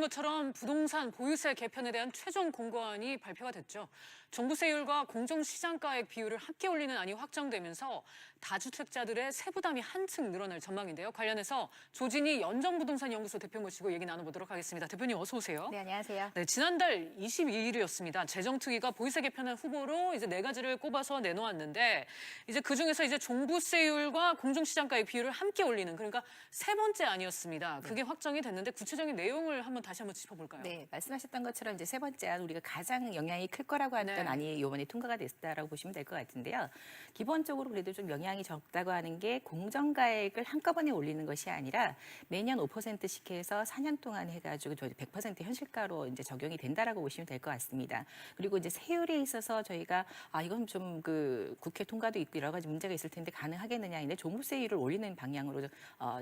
것처럼 부동산 보유세 개편에 대한 최종 공고안이 발표가 됐죠. 종부세율과 공정시장가액 비율을 함께 올리는 안이 확정되면서 다주택자들의 세부담이 한층 늘어날 전망인데요. 관련해서 조진희 연정부동산연구소 대표 모시고 얘기 나눠보도록 하겠습니다. 대표님 어서 오세요. 네, 안녕하세요. 네, 지난달 22일이었습니다. 재정특위가 보유세 개편안 후보로 이제 4가지를 꼽아서 내놓았는데 이제 그중에서 이제 종부세율과 공정시장가액 비율을 함께 올리는 그러니까 세 번째 안이었습니다. 그게 확정이 됐는데 구체적인 내용을 한번 다시 한번 짚어볼까요? 네, 말씀하셨던 것처럼 이제 세 번째 안 우리가 가장 영향이 클 거라고 했던 네. 안이 이번에 통과가 됐다라고 보시면 될 것 같은데요. 기본적으로 그래도 좀 영향이 적다고 하는 게 공정가액을 한꺼번에 올리는 것이 아니라 매년 5%씩 해서 4년 동안 해가지고 100% 현실가로 이제 적용이 된다라고 보시면 될 것 같습니다. 그리고 이제 세율에 있어서 저희가 이건 좀 그 국회 통과도 있고 여러 가지 문제가 있을 텐데 가능하겠느냐인데 종부세율을 올리는 방향으로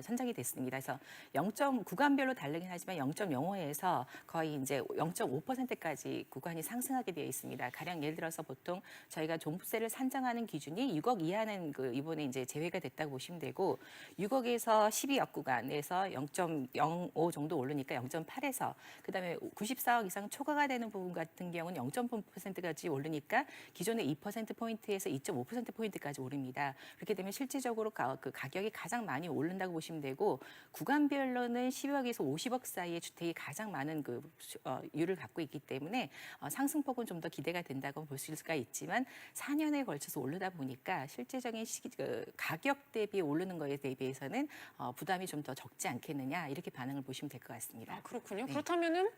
선정이 됐습니다. 그래서 0. 구간별로 다르긴 하지만 0.05에서 거의 이제 0.5%까지 구간이 상승하게 되어 있습니다. 가령 예를 들어서 보통 저희가 종부세를 산정하는 기준이 6억 이하는 이번에 이제 제외가 됐다고 보시면 되고 6억에서 12억 구간에서 0.05 정도 오르니까 0.8에서 그다음에 94억 이상 초과가 되는 부분 같은 경우는 0.5%까지 오르니까 기존의 2%포인트에서 2.5%포인트까지 오릅니다. 그렇게 되면 실질적으로 그 가격이 가장 많이 오른다고 보시면 되고 구간별로는 10억에서 50억 사이의 주택이 가장 많은 율을 갖고 있기 때문에 상승폭은 좀 더 기대가 된다고 볼 수가 있지만 4년에 걸쳐서 오르다 보니까 실제적인 가격 대비 오르는 거에 대비해서는 부담이 좀 더 적지 않겠느냐 이렇게 반응을 보시면 될 것 같습니다. 그렇군요. 네. 그렇다면은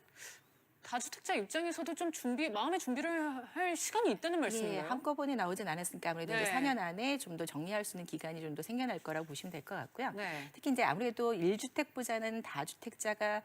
다주택자 입장에서도 좀 마음의 준비를 할 시간이 있다는 말씀인가요? 예, 한꺼번에 나오진 않았으니까 아무래도 네. 이제 4년 안에 좀 더 정리할 수 있는 기간이 좀 더 생겨날 거라고 보시면 될 것 같고요. 네. 특히 이제 아무래도 1주택보다는 다주택자가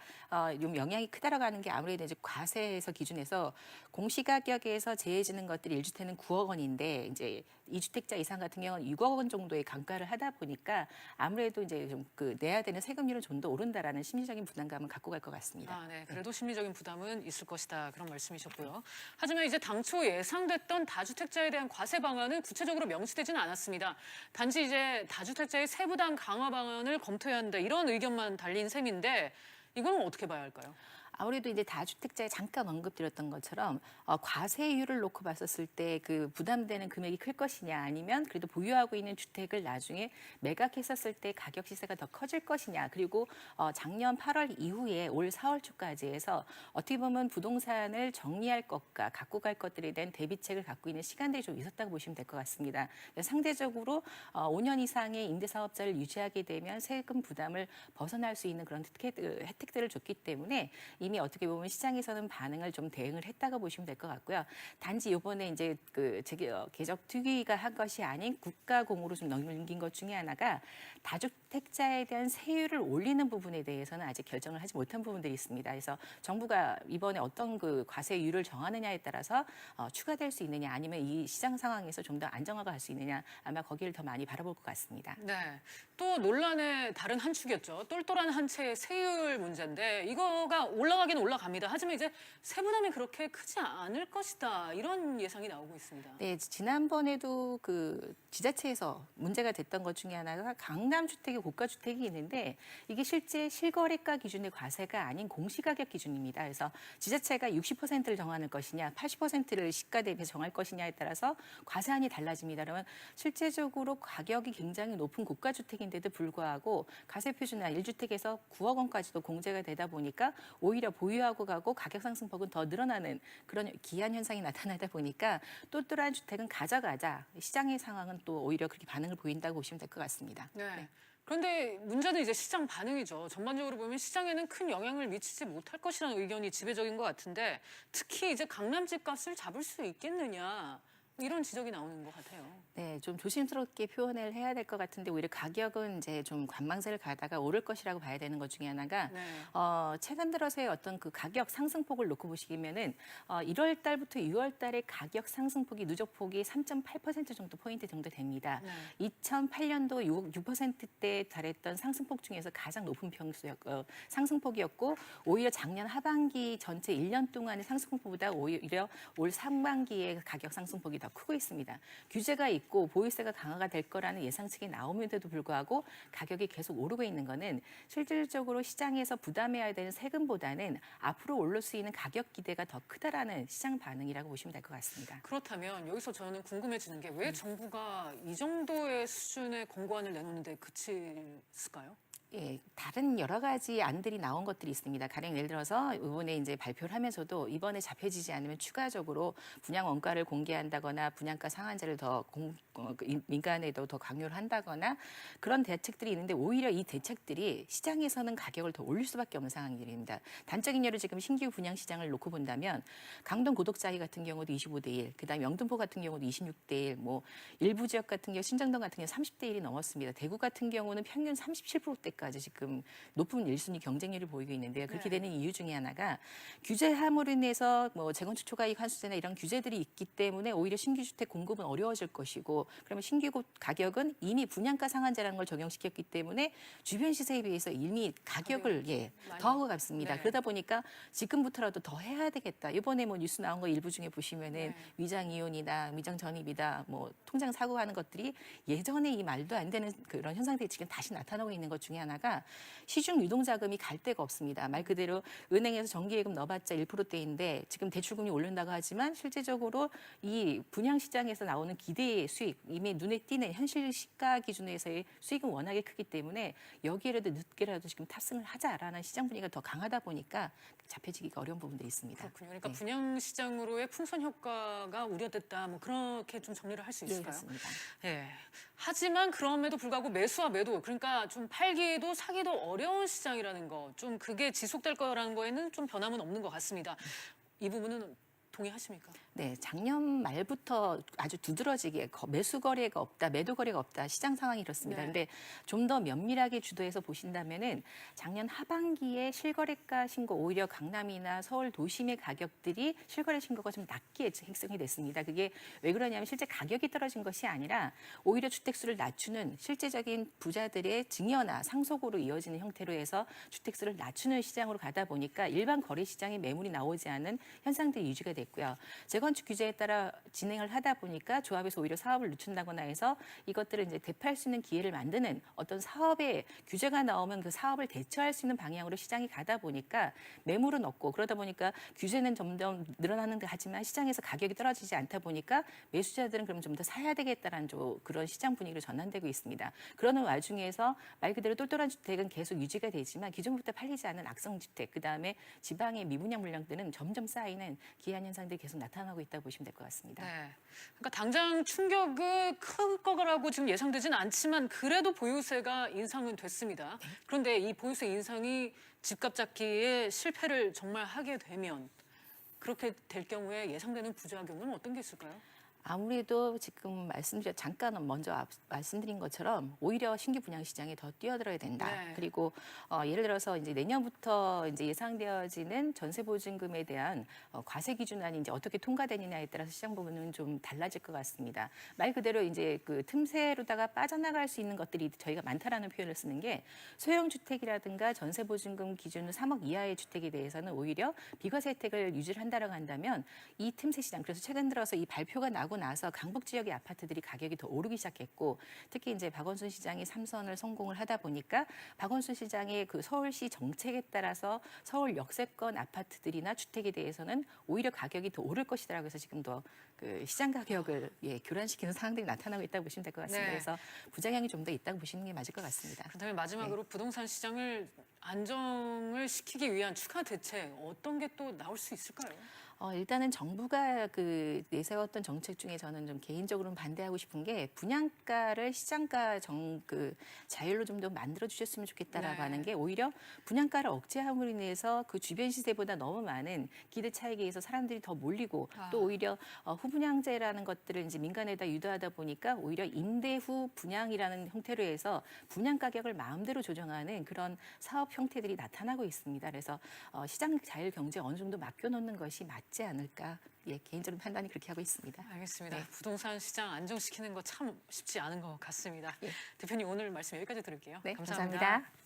좀 영향이 크다라고 하는 게 아무래도 이제 과세에서 기준에서 공시가격에서 제해지는 것들이 1주택은 9억 원인데 이제 2주택자 이상 같은 경우는 6억 원 정도의 감가를 하다 보니까 아무래도 이제 좀 내야 되는 세금률은 좀 더 오른다라는 심리적인 부담감을 갖고 갈 것 같습니다. 네. 그래도 심리적인 부담은 있을 것이다. 그런 말씀이셨고요. 하지만 이제 당초 예상됐던 다주택자에 대한 과세 방안은 구체적으로 명시되지는 않았습니다. 단지 이제 다주택자의 세부담 강화 방안을 검토해야 한다. 이런 의견만 달린 셈인데 이건 어떻게 봐야 할까요? 아무래도 이제 다주택자에 잠깐 언급드렸던 것처럼 과세율을 놓고 봤었을 때 그 부담되는 금액이 클 것이냐 아니면 그래도 보유하고 있는 주택을 나중에 매각했었을 때 가격 시세가 더 커질 것이냐 그리고 작년 8월 이후에 올 4월 초까지 해서 어떻게 보면 부동산을 정리할 것과 갖고 갈 것들에 대한 대비책을 갖고 있는 시간들이 좀 있었다고 보시면 될 것 같습니다. 상대적으로 5년 이상의 임대사업자를 유지하게 되면 세금 부담을 벗어날 수 있는 그런 혜택들을 줬기 때문에 이미 어떻게 보면 시장에서는 반응을 좀 대응을 했다고 보시면 될 것 같고요. 단지 이번에 이제 개적 특위가 한 것이 아닌 국가공으로 좀 넘긴 것 중에 하나가 다주택자에 대한 세율을 올리는 부분에 대해서는 아직 결정을 하지 못한 부분들이 있습니다. 그래서 정부가 이번에 어떤 과세율을 정하느냐에 따라서 추가될 수 있느냐 아니면 이 시장 상황에서 좀 더 안정화가 갈 수 있느냐 아마 거기를 더 많이 바라볼 것 같습니다. 네. 또 논란의 다른 한 축이었죠. 똘똘한 한 채의 세율 문제인데 이거가 올라가긴 올라갑니다. 하지만 이제 세부담이 그렇게 크지 않을 것이다. 이런 예상이 나오고 있습니다. 네, 지난번에도 지자체에서 문제가 됐던 것 중에 하나가 강남 주택이 고가 주택이 있는데 이게 실제 실거래가 기준의 과세가 아닌 공시가격 기준입니다. 그래서 지자체가 60%를 정하는 것이냐, 80%를 시가 대비해서 정할 것이냐에 따라서 과세안이 달라집니다. 그러면 실제적으로 가격이 굉장히 높은 고가 주택인데도 불구하고 과세 표준화 1주택에서 9억 원까지도 공제가 되다 보니까 오히려 보유하고 가고 가격 상승폭은 더 늘어나는 그런 기한 현상이 나타나다 보니까 똘똘한 주택은 가져가자. 시장의 상황은 또 오히려 그렇게 반응을 보인다고 보시면 될 것 같습니다. 네. 그런데 문제는 이제 시장 반응이죠. 전반적으로 보면 시장에는 큰 영향을 미치지 못할 것이라는 의견이 지배적인 것 같은데 특히 이제 강남 집값을 잡을 수 있겠느냐. 이런 지적이 나오는 것 같아요. 네, 좀 조심스럽게 표현을 해야 될 것 같은데 오히려 가격은 이제 좀 관망세를 가다가 오를 것이라고 봐야 되는 것 중에 하나가 네. 최근 들어서의 어떤 가격 상승폭을 놓고 보시면은 1월 달부터 6월 달의 가격 상승폭이 누적폭이 3.8% 정도 포인트 정도 됩니다. 네. 2008년도 6%대에 달했던 상승폭 중에서 가장 높은 상승폭이었고 오히려 작년 하반기 전체 1년 동안의 상승폭보다 오히려 올 상반기의 가격 상승폭이 더 더 크고 있습니다. 규제가 있고 보유세가 강화가 될 거라는 예상치가 나오면서도 불구하고 가격이 계속 오르고 있는 거는 실질적으로 시장에서 부담해야 되는 세금보다는 앞으로 오를 수 있는 가격 기대가 더 크다라는 시장 반응이라고 보시면 될 것 같습니다. 그렇다면 여기서 저는 궁금해지는 게 왜 정부가 이 정도의 수준의 권고안을 내놓는데 그쳤을까요? 예, 다른 여러 가지 안들이 나온 것들이 있습니다. 가령 예를 들어서 이번에 이제 발표를 하면서도 이번에 잡혀지지 않으면 추가적으로 분양 원가를 공개한다거나 분양가 상한제를 더 민간에도 더 강요를 한다거나 그런 대책들이 있는데 오히려 이 대책들이 시장에서는 가격을 더 올릴 수밖에 없는 상황들입니다. 단적인 예로 지금 신규 분양 시장을 놓고 본다면 강동 고덕자리 같은 경우도 25대 1, 그다음에 영등포 같은 경우도 26대 1, 뭐 일부 지역 같은 경우 신정동 같은 경우 30대 1이 넘었습니다. 대구 같은 경우는 평균 37%대까지 지금 높은 1순위 경쟁률을 보이고 있는데요. 그렇게 네. 되는 이유 중에 하나가 규제함으로 인해서 뭐 재건축 초과이익 환수제나 이런 규제들이 있기 때문에 오히려 신규 주택 공급은 어려워질 것이고 그러면 신규 가격은 이미 분양가 상한제라는 걸 적용시켰기 때문에 주변 시세에 비해서 이미 가격을 많이- 더 하고 갔습니다. 네. 그러다 보니까 지금부터라도 더 해야 되겠다. 이번에 뭐 뉴스 나온 거 일부 중에 보시면은 네. 위장 이혼이나 위장 전입이다, 뭐 통장 사고 하는 것들이 예전에 이 말도 안 되는 그런 현상들이 지금 다시 나타나고 있는 것 중에 하나가 시중 유동 자금이 갈 데가 없습니다. 말 그대로 은행에서 정기예금 넣어봤자 1%대인데 지금 대출금리 오른다고 하지만 실제적으로 이 분양 시장에서 나오는 기대의 수익, 이미 눈에 띄는 현실 시가 기준에서의 수익은 워낙에 크기 때문에 여기에라도 늦게라도 지금 탑승을 하자라는 시장 분위기가 더 강하다 보니까 잡혀지기가 어려운 부분도 있습니다. 그렇군요. 그러니까 네. 분양 시장으로의 풍선 효과가 우려됐다. 뭐 그렇게 좀 정리를 할 수 네, 있을까요? 그렇습니다. 예. 하지만 그럼에도 불구하고 매수와 매도, 그러니까 좀 팔기도 사기도 어려운 시장이라는 거, 좀 그게 지속될 거라는 거에는 좀 변함은 없는 것 같습니다. 이 부분은 동의하십니까? 네, 작년 말부터 아주 두드러지게 매수 거래가 없다, 매도 거래가 없다, 시장 상황이 이렇습니다. 네. 근데 좀 더 면밀하게 주도해서 보신다면은 작년 하반기에 실거래가 신고 오히려 강남이나 서울 도심의 가격들이 실거래 신고가 좀 낮게 형성이 됐습니다. 그게 왜 그러냐면 실제 가격이 떨어진 것이 아니라 오히려 주택수를 낮추는 실제적인 부자들의 증여나 상속으로 이어지는 형태로 해서 주택수를 낮추는 시장으로 가다 보니까 일반 거래 시장에 매물이 나오지 않은 현상들이 유지가 됐고요. 재건축 규제에 따라 진행을 하다 보니까 조합에서 오히려 사업을 늦춘다거나 해서 이것들을 이제 대피할 수 있는 기회를 만드는 어떤 사업에 규제가 나오면 그 사업을 대처할 수 있는 방향으로 시장이 가다 보니까 매물은 없고 그러다 보니까 규제는 점점 늘어나는 데 하지만 시장에서 가격이 떨어지지 않다 보니까 매수자들은 그럼 좀 더 사야 되겠다라는 그런 시장 분위기로 전환되고 있습니다. 그러는 와중에서 말 그대로 똘똘한 주택은 계속 유지가 되지만 기존부터 팔리지 않은 악성 주택, 그다음에 지방의 미분양 물량들은 점점 쌓이는 기한 현상들이 계속 나타나고 있다고 보시면 될 것 같습니다. 네. 그러니까 당장 충격이 클 거라고 지금 예상되지는 않지만 그래도 보유세가 인상은 됐습니다. 그런데 이 보유세 인상이 집값 잡기에 실패를 정말 하게 되면 그렇게 될 경우에 예상되는 부작용은 어떤 게 있을까요? 아무래도 지금 잠깐 먼저 말씀드린 것처럼 오히려 신규 분양 시장에 더 뛰어들어야 된다. 네. 그리고 예를 들어서 이제 내년부터 이제 예상되어지는 전세 보증금에 대한 과세 기준안이 이제 어떻게 통과되느냐에 따라서 시장 부분은 좀 달라질 것 같습니다. 말 그대로 이제 그 틈새로다가 빠져나갈 수 있는 것들이 저희가 많다라는 표현을 쓰는 게 소형 주택이라든가 전세 보증금 기준은 3억 이하의 주택에 대해서는 오히려 비과세 혜택을 유지를 한다라고 한다면 이 틈새 시장, 그래서 최근 들어서 이 발표가 나서 강북 지역의 아파트들이 가격이 더 오르기 시작했고 특히 이제 박원순 시장이 3선을 성공을 하다 보니까 박원순 시장의 그 서울시 정책에 따라서 서울 역세권 아파트들이나 주택에 대해서는 오히려 가격이 더 오를 것이다라고 해서 지금 더 그 시장 가격을 교란시키는 상황들이 나타나고 있다고 보시면 될 것 같습니다. 네. 그래서 부작용이 좀 더 있다고 보시는 게 맞을 것 같습니다. 그다음에 마지막으로 부동산 시장을 안정을 시키기 위한 추가 대책 어떤 게 또 나올 수 있을까요? 일단은 정부가 그 내세웠던 정책 중에 저는 좀 개인적으로는 반대하고 싶은 게 분양가를 시장가 자율로 좀 더 만들어 주셨으면 좋겠다라고 네. 하는 게 오히려 분양가를 억제함으로 인해서 그 주변 시세보다 너무 많은 기대 차익에 의해서 사람들이 더 몰리고 또 오히려 후분양제라는 것들을 이제 민간에다 유도하다 보니까 오히려 임대 후 분양이라는 형태로 해서 분양 가격을 마음대로 조정하는 그런 사업 형태들이 나타나고 있습니다. 그래서 시장 자율 경제에 어느 정도 맡겨놓는 것이 맞지 않을까. 개인적인 판단이 그렇게 하고 있습니다. 알겠습니다. 네. 부동산 시장 안정시키는 거 참 쉽지 않은 것 같습니다. 예. 대표님 오늘 말씀 여기까지 들을게요. 네, 감사합니다. 감사합니다.